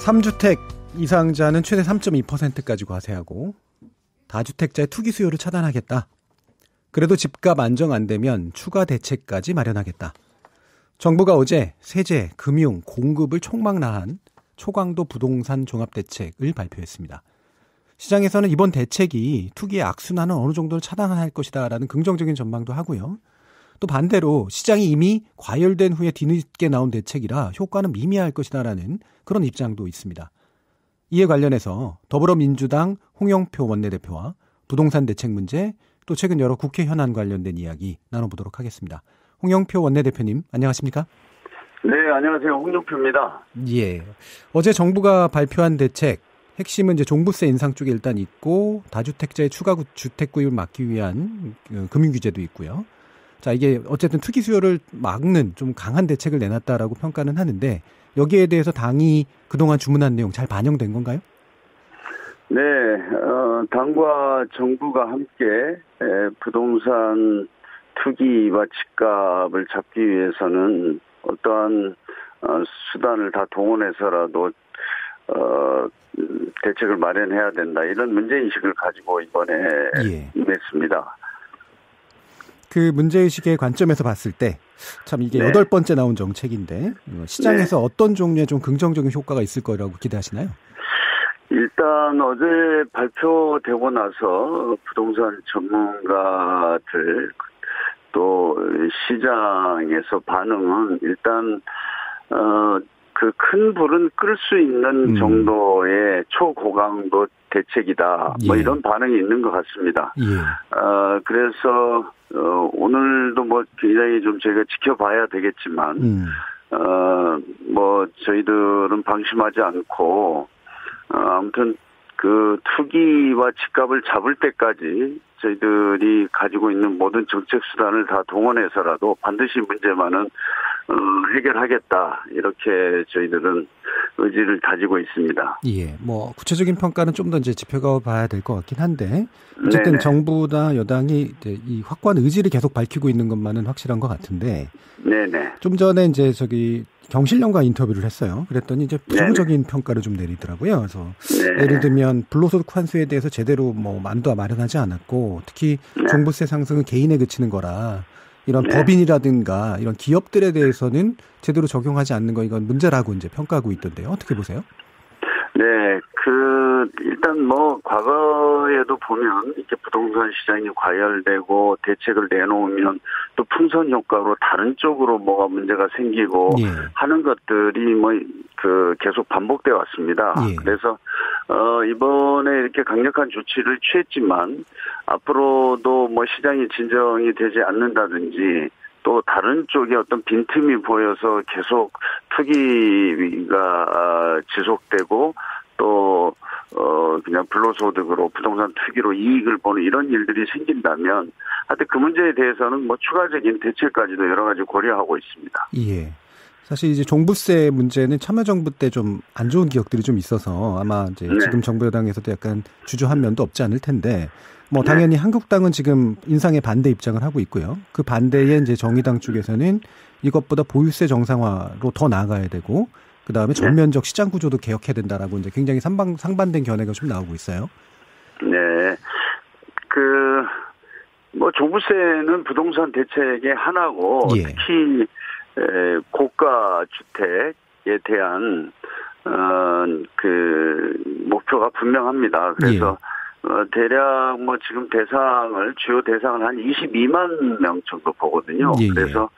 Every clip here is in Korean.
3주택 이상자는 최대 3.2%까지 과세하고 다주택자의 투기 수요를 차단하겠다. 그래도 집값 안정 안 되면 추가 대책까지 마련하겠다. 정부가 어제 세제, 금융, 공급을 총망라한 초강도 부동산 종합대책을 발표했습니다. 시장에서는 이번 대책이 투기의 악순환을 어느 정도 차단할 것이다라는 긍정적인 전망도 하고요. 또 반대로 시장이 이미 과열된 후에 뒤늦게 나온 대책이라 효과는 미미할 것이다라는 그런 입장도 있습니다. 이에 관련해서 더불어민주당 홍영표 원내대표와 부동산 대책 문제, 또 최근 여러 국회 현안 관련된 이야기 나눠보도록 하겠습니다. 홍영표 원내대표님, 안녕하십니까? 네, 안녕하세요. 홍영표입니다. 예. 어제 정부가 발표한 대책, 핵심은 이제 종부세 인상 쪽에 일단 있고, 다주택자의 추가 주택 구입을 막기 위한 금융 규제도 있고요. 자, 이게 어쨌든 투기 수요를 막는 좀 강한 대책을 내놨다라고 평가는 하는데, 여기에 대해서 당이 그동안 주문한 내용 잘 반영된 건가요? 네, 당과 정부가 함께 부동산 투기와 집값을 잡기 위해서는 어떠한 수단을 다 동원해서라도 대책을 마련해야 된다. 이런 문제인식을 가지고 이번에 임했습니다. 그 문제의식의 관점에서 봤을 때 참 이게 8번째 나온 정책인데 시장에서 어떤 종류의 좀 긍정적인 효과가 있을 거라고 기대하시나요? 일단 어제 발표되고 나서 부동산 전문가들 또 시장에서 반응은 일단 그 큰 불은 끌 수 있는 정도의 초고강도 대책이다. 뭐 이런 반응이 있는 것 같습니다. 그래서 오늘도 뭐 굉장히 좀 저희가 지켜봐야 되겠지만 뭐 저희들은 방심하지 않고 아무튼 그 투기와 집값을 잡을 때까지 저희들이 가지고 있는 모든 정책 수단을 다 동원해서라도 반드시 문제만은 해결하겠다. 이렇게 저희들은 의지를 다지고 있습니다. 예, 뭐 구체적인 평가는 좀 더 이제 지표가 봐야 될 것 같긴 한데 어쨌든 정부나 여당이 이제 이 확고한 의지를 계속 밝히고 있는 것만은 확실한 것 같은데. 네네. 좀 전에 이제 경실련과 인터뷰를 했어요. 그랬더니 이제 부정적인 평가를 좀 내리더라고요. 그래서 예를 들면 불로소득 환수에 대해서 제대로 뭐 만도 마련하지 않았고 특히 종부세 상승은 개인에 그치는 거라 이런 법인이라든가 이런 기업들에 대해서는 제대로 적용하지 않는 거 이건 문제라고 이제 평가하고 있던데요. 어떻게 보세요? 네, 일단 뭐 과거에도 보면 이렇게 부동산 시장이 과열되고 대책을 내놓으면 또 풍선 효과로 다른 쪽으로 뭐가 문제가 생기고 하는 것들이 뭐 계속 반복돼 왔습니다. 그래서 이번에 이렇게 강력한 조치를 취했지만 앞으로도 뭐 시장이 진정이 되지 않는다든지 또 다른 쪽에 어떤 빈틈이 보여서 계속 투기가 지속되고 또 그냥 불로소득으로 부동산 투기로 이익을 보는 이런 일들이 생긴다면 하여튼 그 문제에 대해서는 뭐 추가적인 대책까지도 여러 가지 고려하고 있습니다. 예. 사실 이제 종부세 문제는 참여정부 때 좀 안 좋은 기억들이 좀 있어서 아마 이제 지금 정부 여당에서도 약간 주저한 면도 없지 않을 텐데 뭐 당연히 한국당은 지금 인상에 반대 입장을 하고 있고요. 그 반대에 이제 정의당 쪽에서는 이것보다 보유세 정상화로 더 나아가야 되고 그 다음에 전면적 시장 구조도 개혁해야 된다라고 이제 굉장히 상반된 견해가 좀 나오고 있어요. 네. 뭐 종부세는 부동산 대책의 하나고 특히 고가 주택에 대한 목표가 분명합니다. 그래서 대략 뭐 지금 주요 대상을 한 22만 명 정도 보거든요. 그래서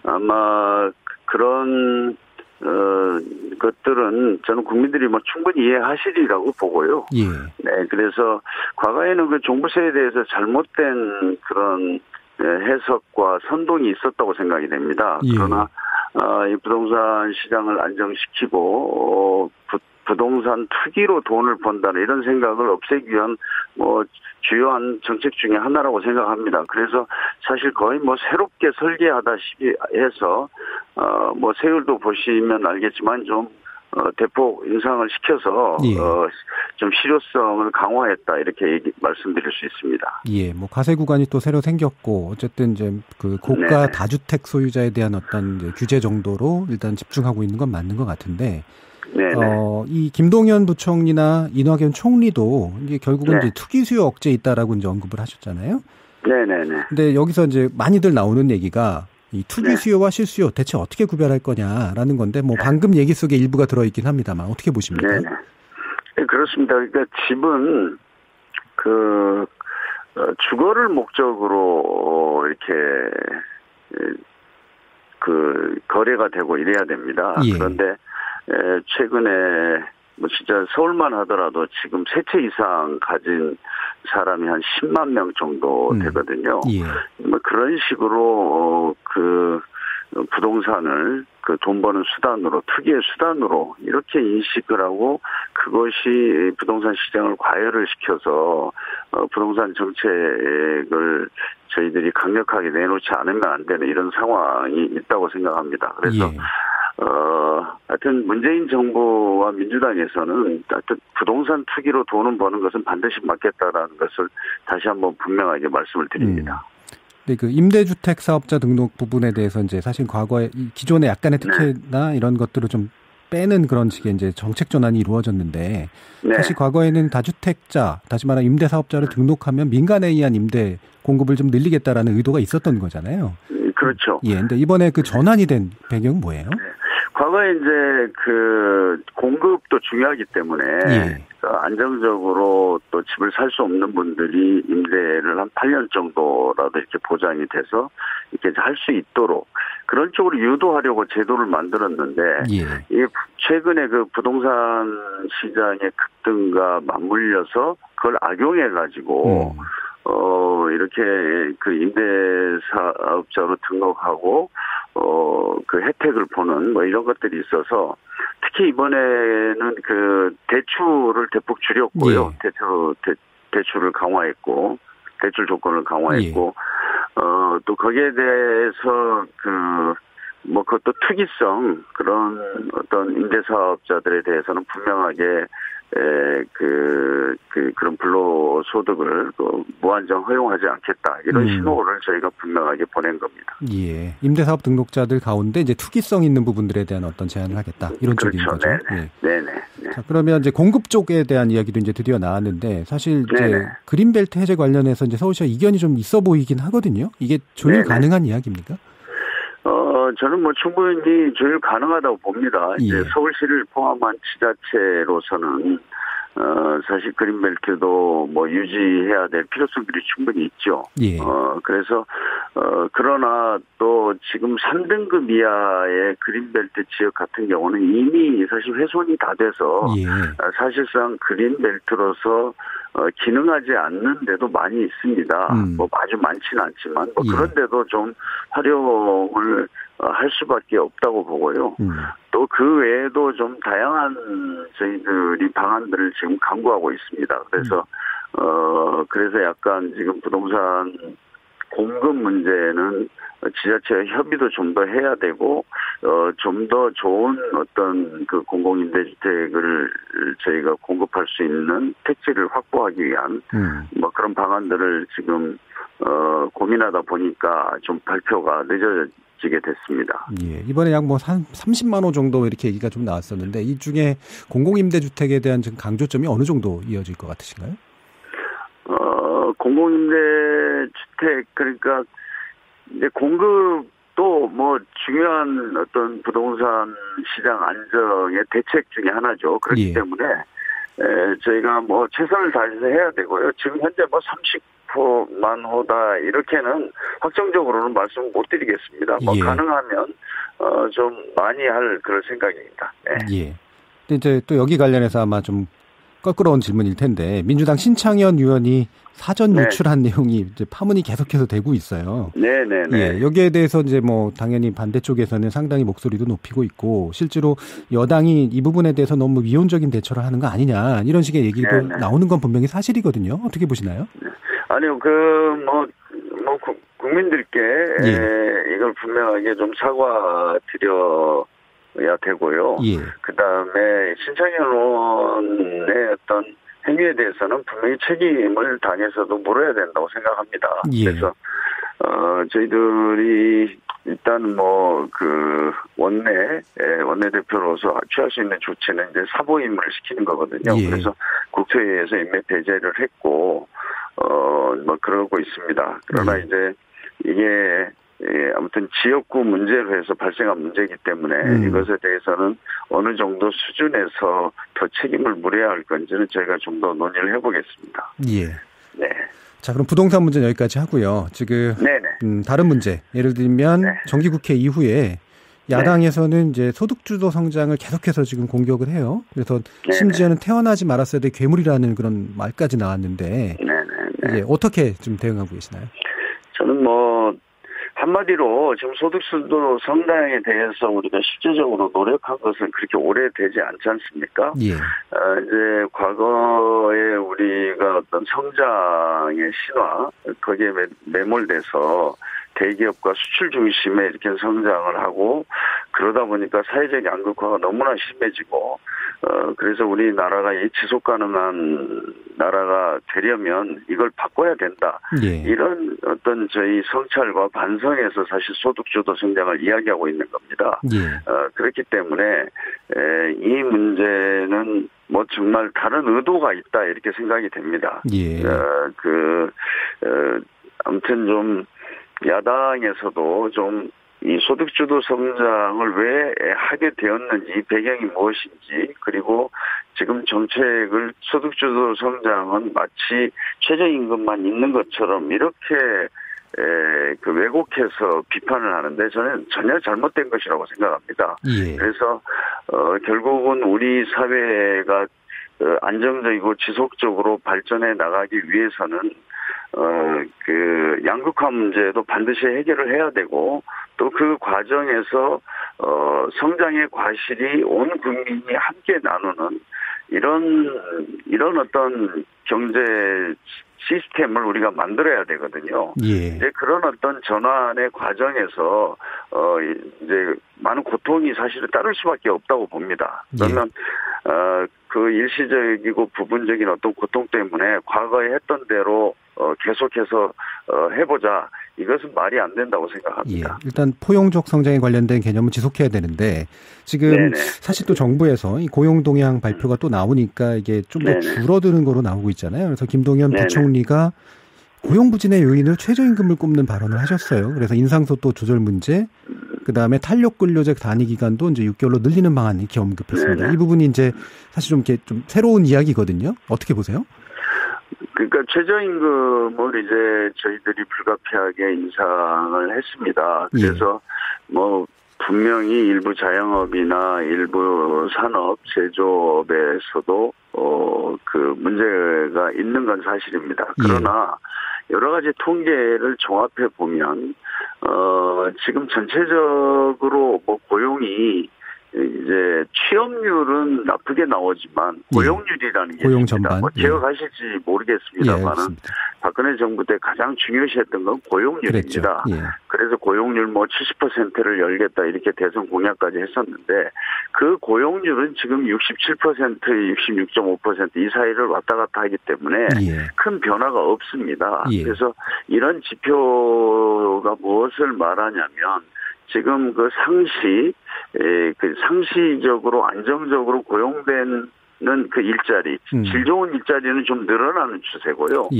아마 그런 것들은 저는 국민들이 뭐 충분히 이해하시리라고 보고요. 네, 그래서 과거에는 그 종부세에 대해서 잘못된 그런 해석과 선동이 있었다고 생각이 됩니다. 그러나 이 부동산 시장을 안정시키고 부동산 투기로 돈을 번다는 이런 생각을 없애기 위한 뭐 주요한 정책 중에 하나라고 생각합니다. 그래서 사실 거의 뭐 새롭게 설계하다시피 해서 뭐 세율도 보시면 알겠지만 좀 대폭 인상을 시켜서 좀 실효성을 강화했다 이렇게 말씀드릴 수 있습니다. 예, 뭐 과세 구간이 또 새로 생겼고 어쨌든 이제 그 고가 다주택 소유자에 대한 어떤 이제 규제 정도로 일단 집중하고 있는 건 맞는 것 같은데 이 김동연 부총리나 이낙연 총리도 이게 결국은 이제 투기 수요 억제에 있다라고 이제 언급을 하셨잖아요. 네네네. 근데 여기서 이제 많이들 나오는 얘기가 이 투기 수요와 실수요 대체 어떻게 구별할 거냐라는 건데 뭐 방금 얘기 속에 일부가 들어있긴 합니다만 어떻게 보십니까? 네네. 네, 그렇습니다. 그러니까 집은 주거를 목적으로 이렇게 거래가 되고 이래야 됩니다. 그런데 최근에 뭐 진짜 서울만 하더라도 지금 3채 이상 가진 사람이 한 10만 명 정도 되거든요. 뭐 그런 식으로 부동산을 돈 버는 수단으로, 투기의 수단으로 이렇게 인식을 하고 그것이 부동산 시장을 과열을 시켜서 부동산 정책을 저희들이 강력하게 내놓지 않으면 안 되는 이런 상황이 있다고 생각합니다. 그래서 하여튼 문재인 정부와 민주당에서는 하여튼 부동산 투기로 돈을 버는 것은 반드시 막겠다라는 것을 다시 한번 분명하게 말씀을 드립니다. 네, 임대주택 사업자 등록 부분에 대해서 이제 사실 과거에 기존의 약간의 특혜나 이런 것들을 좀 빼는 그런 식의 이제 정책 전환이 이루어졌는데 사실 과거에는 다주택자, 다시 말하면 임대 사업자를 등록하면 민간에 의한 임대 공급을 좀 늘리겠다라는 의도가 있었던 거잖아요. 그렇죠. 근데 이번에 그 전환이 된 배경은 뭐예요? 과거에 이제 공급도 중요하기 때문에 안정적으로 또 집을 살 수 없는 분들이 임대를 한 8년 정도라도 이렇게 보장이 돼서 이렇게 할 수 있도록 그런 쪽으로 유도하려고 제도를 만들었는데 이게 최근에 부동산 시장의 급등과 맞물려서 그걸 악용해 가지고 이렇게 임대사업자로 등록하고 혜택을 보는 뭐 이런 것들이 있어서 특히 이번에는 대출을 대폭 줄였고요. 대출을 강화했고 대출 조건을 강화했고 또 거기에 대해서 그것도 특이성 그런 어떤 임대사업자들에 대해서는 분명하게 그런 불로소득을 무한정 허용하지 않겠다. 이런 신호를 저희가 분명하게 보낸 겁니다. 임대사업 등록자들 가운데 이제 투기성 있는 부분들에 대한 어떤 제한을 하겠다. 이런 쪽인 거죠. 네네. 자, 그러면 이제 공급 쪽에 대한 이야기도 이제 드디어 나왔는데 사실 이제 그린벨트 해제 관련해서 이제 서울시와 이견이 좀 있어 보이긴 하거든요. 이게 조율 가능한 이야기입니까? 저는 충분히 조율 가능하다고 봅니다. 이제 서울시를 포함한 지자체로서는 사실 그린벨트도 유지해야 될 필요성들이 충분히 있죠. 그래서 그러나 또 지금 3등급 이하의 그린벨트 지역 같은 경우는 이미 사실 훼손이 다 돼서 사실상 그린벨트로서 기능하지 않는 데도 많이 있습니다. 아주 많지는 않지만 그런데도 좀 활용을 할 수밖에 없다고 보고요. 또 그 외에도 좀 다양한 저희들이 방안들을 지금 강구하고 있습니다. 그래서 약간 지금 부동산 공급 문제는 지자체와 협의도 좀 더 해야 되고 좀 더 좋은 어떤 공공임대주택을 저희가 공급할 수 있는 택지를 확보하기 위한 그런 방안들을 지금 고민하다 보니까 좀 발표가 늦어지게 됐습니다. 이번에 약 30만 호 정도 이렇게 얘기가 좀 나왔었는데 이 중에 공공임대주택에 대한 지금 강조점이 어느 정도 이어질 것 같으신가요? 공공임대주택 그러니까 이제 공급도 중요한 어떤 부동산 시장 안정의 대책 중에 하나죠. 그렇기 때문에 저희가 최선을 다해서 해야 되고요. 지금 현재 30만 호다 이렇게는 확정적으로는 말씀 못 드리겠습니다. 가능하면 좀 많이 할 그럴 생각입니다. 근데 이제 또 여기 관련해서 아마 좀 거꾸로운 질문일 텐데 민주당 신창현 의원이 사전 유출한 내용이 이제 파문이 계속해서 되고 있어요. 여기에 대해서 이제 당연히 반대쪽에서는 상당히 목소리도 높이고 있고 실제로 여당이 이 부분에 대해서 너무 미온적인 대처를 하는 거 아니냐 이런 식의 얘기도 나오는 건 분명히 사실이거든요. 어떻게 보시나요? 아니요, 국민들께 이걸 분명하게 좀 사과드려야 되고요. 그다음에 신창현 의원의 어떤 행위에 대해서는 분명히 책임을 당해서도 물어야 된다고 생각합니다. 그래서 저희들이 일단 원내대표로서 취할 수 있는 조치는 이제 사보임을 시키는 거거든요. 예. 그래서 국회에서 인맥 배제를 했고, 그러고 있습니다. 그러나 이제 이게 아무튼 지역구 문제로 해서 발생한 문제이기 때문에 이것에 대해서는 어느 정도 수준에서 더 책임을 물어야 할 건지는 저희가 좀 더 논의를 해보겠습니다. 예. 네. 자, 그럼 부동산 문제는 여기까지 하고요. 지금 다른 문제, 예를 들면 정기국회 이후에 야당에서는 이제 소득주도 성장을 계속해서 지금 공격을 해요. 그래서 심지어는 태어나지 말았어야 될 괴물이라는 그런 말까지 나왔는데 이제 어떻게 좀 대응하고 계시나요? 저는 한마디로 지금 소득주도 성장에 대해서 우리가 실제적으로 노력한 것은 그렇게 오래되지 않지 않습니까? 예. 이제 과거에 우리가 어떤 성장의 신화, 거기에 매몰돼서 대기업과 수출 중심에 이렇게 성장을 하고 그러다 보니까 사회적 양극화가 너무나 심해지고 그래서 우리나라가 이 지속 가능한 나라가 되려면 이걸 바꿔야 된다. 예. 이런 어떤 저희 성찰과 반성에서 사실 소득주도 성장을 이야기하고 있는 겁니다. 예. 그렇기 때문에 이 문제는 정말 다른 의도가 있다 이렇게 생각이 됩니다. 예. 아무튼 좀 야당에서도 좀 이 소득주도 성장을 왜 하게 되었는지 배경이 무엇인지 그리고 지금 정책을 소득주도 성장은 마치 최저임금만 있는 것처럼 이렇게 왜곡해서 비판을 하는데 저는 전혀 잘못된 것이라고 생각합니다. 예. 그래서 결국은 우리 사회가 안정적이고 지속적으로 발전해 나가기 위해서는 양극화 문제도 반드시 해결을 해야 되고 또 그 과정에서 성장의 과실이 온 국민이 함께 나누는 이런 어떤 경제 시스템을 우리가 만들어야 되거든요. 예. 이제 그런 어떤 전환의 과정에서 이제 많은 고통이 사실은 따를 수밖에 없다고 봅니다. 그러면 그 일시적이고 부분적인 어떤 고통 때문에 과거에 했던 대로 계속해서 해보자. 이것은 말이 안 된다고 생각합니다. 예, 일단 포용적 성장에 관련된 개념은 지속해야 되는데 지금 사실 또 정부에서 이 고용 동향 발표가 또 나오니까 이게 좀 더 줄어드는 거로 나오고 있잖아요. 그래서 김동연 부총리가 고용 부진의 요인으로 최저임금을 꼽는 발언을 하셨어요. 그래서 인상속도 조절 문제, 그다음에 탄력 근로제 단위 기간도 이제 6개월로 늘리는 방안 이렇게 언급했습니다. 이 부분이 이제 사실 좀 이렇게 좀 새로운 이야기거든요. 어떻게 보세요? 그러니까 최저임금을 이제 저희들이 불가피하게 인상을 했습니다. 그래서 분명히 일부 자영업이나 일부 산업, 제조업에서도 그 문제가 있는 건 사실입니다. 그러나 여러 가지 통계를 종합해 보면 지금 전체적으로 고용이 이제 취업률은 나쁘게 나오지만 고용률이라는 게 고용 있습니다. 전반. 기억하실지 모르겠습니다만은 박근혜 정부 때 가장 중요시했던 건 고용률입니다. 그래서 고용률 70%를 열겠다 이렇게 대선 공약까지 했었는데 그 고용률은 지금 67%, 66.5% 이 사이를 왔다 갔다 하기 때문에 큰 변화가 없습니다. 그래서 이런 지표가 무엇을 말하냐면 지금 상시적으로 안정적으로 고용되는 그 일자리, 질 좋은 일자리는 좀 늘어나는 추세고요.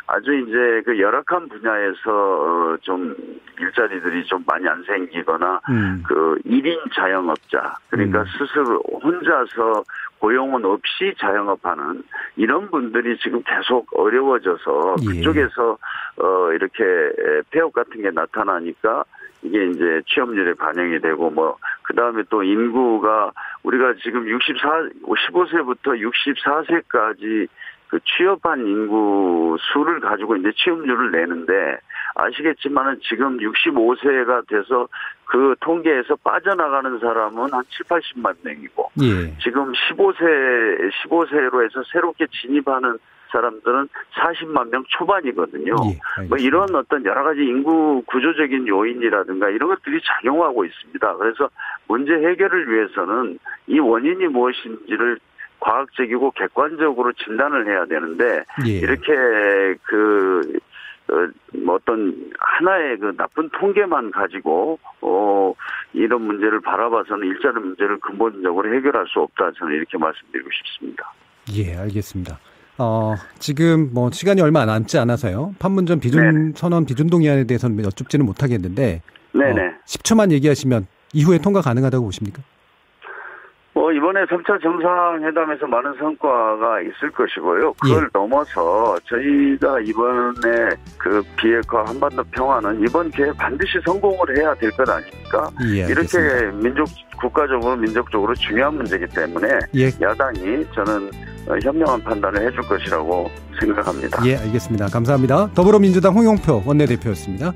아주 이제 그 열악한 분야에서 좀 일자리들이 좀 많이 안 생기거나 그 1인 자영업자, 그러니까 스스로 혼자서 고용은 없이 자영업하는 이런 분들이 지금 계속 어려워져서 그쪽에서 이렇게 폐업 같은 게 나타나니까 이게 이제 취업률에 반영이 되고 그다음에 또 인구가 우리가 지금 15세부터 64세까지 그 취업한 인구 수를 가지고 이제 취업률을 내는데 아시겠지만은 지금 65세가 돼서 그 통계에서 빠져나가는 사람은 한 7, 80만 명이고 지금 15세로 해서 새롭게 진입하는 사람들은 40만 명 초반이거든요. 이런 어떤 여러 가지 인구 구조적인 요인이라든가 이런 것들이 작용하고 있습니다. 그래서 문제 해결을 위해서는 이 원인이 무엇인지를 과학적이고 객관적으로 진단을 해야 되는데 이렇게 어떤 하나의 그 나쁜 통계만 가지고 이런 문제를 바라봐서는 일자리 문제를 근본적으로 해결할 수 없다. 저는 이렇게 말씀드리고 싶습니다. 예, 알겠습니다. 지금 뭐 시간이 얼마 남지 않아서요. 판문점 선언 비준 동의안에 대해서는 여쭙지는 못하겠는데, 네네. 10초만 얘기하시면 이후에 통과 가능하다고 보십니까? 이번에 3차 정상회담에서 많은 성과가 있을 것이고요. 그걸 넘어서 저희가 이번에 그 비핵화 한반도 평화는 이번 기회에 반드시 성공을 해야 될 것 아닙니까? 예, 이렇게 국가적으로 민족적으로 중요한 문제이기 때문에 야당이 저는 현명한 판단을 해줄 것이라고 생각합니다. 예, 알겠습니다. 감사합니다. 더불어민주당 홍영표 원내대표였습니다.